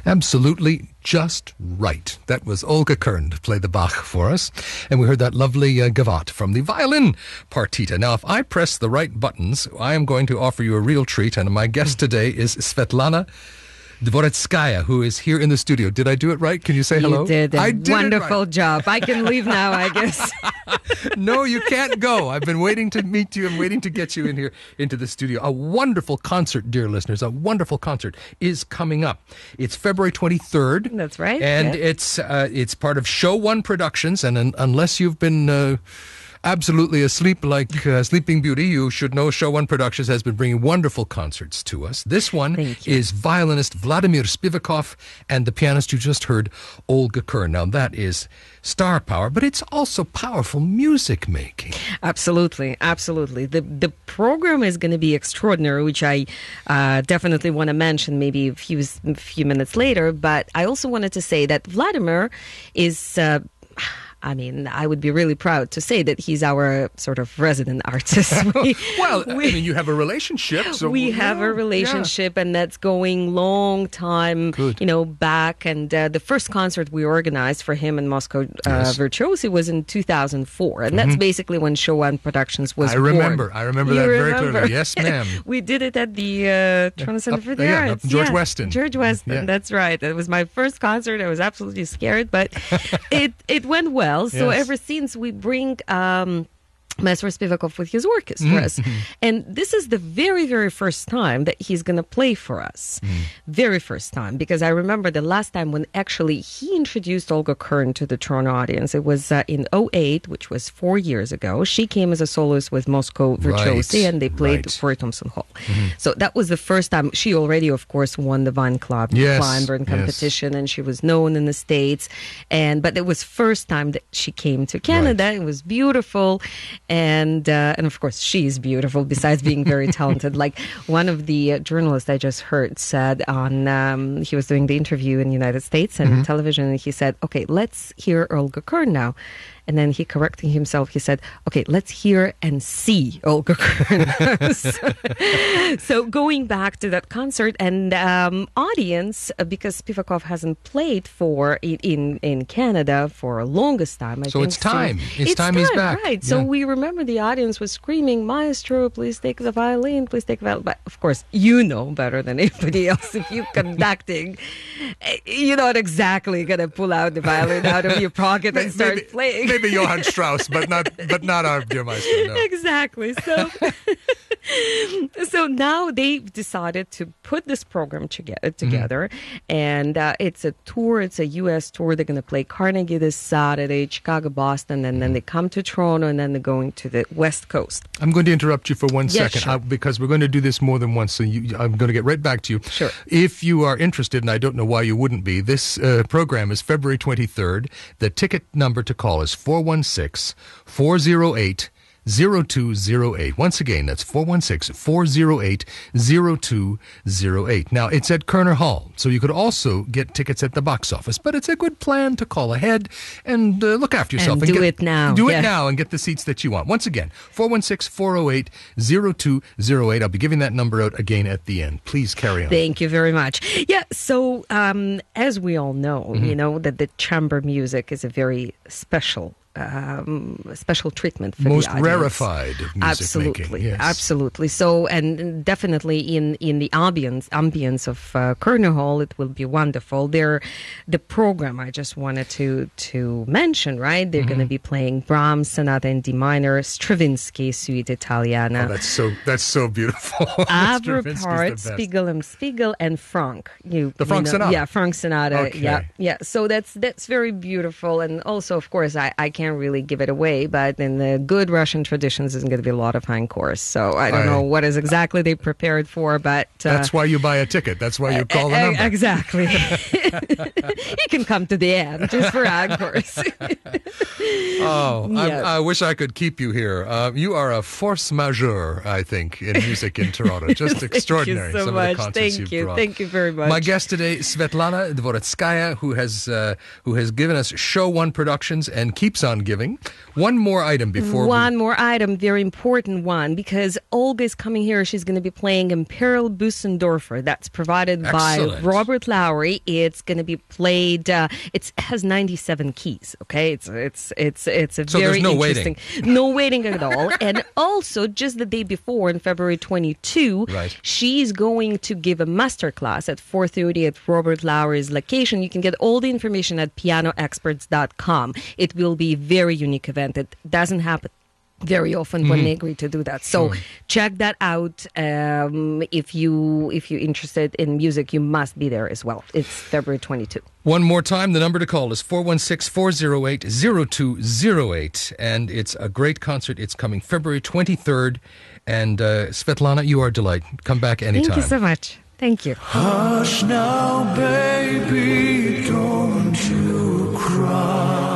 Absolutely just right. That was Olga Kern to play the Bach for us. And we heard that lovely gavotte from the violin partita. Now, if I press the right buttons, I am going to offer you a real treat. And my guest today is Svetlana Dvoretskaia, who is here in the studio. Did I do it right? Can you say hello? You did. I did Wonderful job. I can leave now, I guess. No, you can't go. I've been waiting to meet you and waiting to get you in here into the studio. A wonderful concert, dear listeners, a wonderful concert is coming up. It's February 23rd. That's right. And it's part of ShowOne Productions. And unless you've been absolutely asleep like Sleeping Beauty, you should know ShowOne Productions has been bringing wonderful concerts to us. This one is violinist Vladimir Spivakov and the pianist you just heard, Olga Kern. Now that is star power, but it's also powerful music making. Absolutely, absolutely. The program is going to be extraordinary, which I definitely want to mention maybe a few minutes later. But I also wanted to say that Vladimir is... I would be really proud to say that he's our sort of resident artist. You have a relationship. So we have a relationship, and that's going long time, back. And the first concert we organized for him in Moscow, Virtuosi, was in 2004. And that's basically when ShowOne Productions was born. I remember that very clearly. Yes, ma'am. We did it at the Toronto Center for the Arts. George Weston. George Weston, that's right. It was my first concert. I was absolutely scared, but it went well. So ever since we bring Master Spivakov with his orchestras. And this is the very, very first time that he's going to play for us. Very first time. Because I remember the last time when actually he introduced Olga Kern to the Toronto audience. It was in 2008, which was 4 years ago. She came as a soloist with Moscow Virtuosi, and they played for Thompson Hall. So that was the first time. She already, of course, won the Vine Club Kleinburn competition, and she was known in the States. But it was first time that she came to Canada. It was beautiful. And of course, she's beautiful, besides being very talented. Like one of the journalists I just heard said he was doing the interview in the United States and television, and he said, okay, let's hear Olga Kern now. And then he correcting himself, he said, okay, let's hear and see Olga Kern. So going back to that concert and audience, because Spivakov hasn't played in Canada for a longest time. It's time. It's time he's back. Right. So we remember the audience was screaming, Maestro, please take the violin, please take the violin. But of course, you know better than anybody else. If you're conducting, you're not exactly going to pull out the violin out of your pocket and start playing. Maybe Johann Strauss, but not our dear Maestro. No. Exactly. So now they've decided to put this program together, and it's a tour. It's a U.S. tour. They're going to play Carnegie this Saturday, Chicago, Boston, and then they come to Toronto, and then they're going to the West Coast. I'm going to interrupt you for 1 second sure. Because we're going to do this more than once. So I'm going to get right back to you. Sure. If you are interested, and I don't know why you wouldn't be, this program is February 23rd. The ticket number to call is 416-408-0208. Once again, that's 416-408-0208. Now, it's at Kerner Hall, so you could also get tickets at the box office, but it's a good plan to call ahead and look after yourself. And do it now. Do it now and get the seats that you want. Once again, 416-408-0208. I'll be giving that number out again at the end. Please carry on. Thank you very much. Yeah, so as we all know, that the chamber music is a very special treatment for most the audience. Rarefied music making. Yes. Absolutely. So, and definitely in the ambience of Kerner Hall, it will be wonderful. The program I just wanted to mention, right? They're going to be playing Brahms Sonata in D minor, Stravinsky Suite Italiana. Oh, that's so beautiful. Avropart, Spiegel and Franck. The Franck Sonata. Yeah, Franck Sonata. Okay. Yeah. So that's very beautiful, and also, of course, I can't really give it away, but in the good Russian traditions, there's going to be a lot of encores. So I don't know what is exactly they prepared for, but that's why you buy a ticket. That's why you call the number. Exactly. You can come to the end just for encores. I wish I could keep you here. You are a force majeure, I think, in music in Toronto. Just extraordinary. Thank you so much. Thank you very much. My guest today, Svetlana Dvoretskaia, who has given us ShowOne Productions and keeps on on giving. One more item before One more item, very important one, because Olga is coming here. She's going to be playing Imperial Büssendorfer. That's provided Excellent. by Robert Lowry. It's going to be played. It has 97 keys. Okay, it's a So very there's no interesting. waiting. No waiting at all. And also, just the day before, on February 22, Right. she's going to give a masterclass at 4:30 at Robert Lowry's location. You can get all the information at pianoexperts.com. It will be a very unique event. It doesn't happen very often when they agree to do that. So check that out. If you're interested in music, you must be there as well. It's February 22. One more time, the number to call is 416-408-0208. And it's a great concert. It's coming February 23rd. And Svetlana, you are a delight. Come back anytime. Thank you so much. Thank you. Hush now, baby, don't you cry.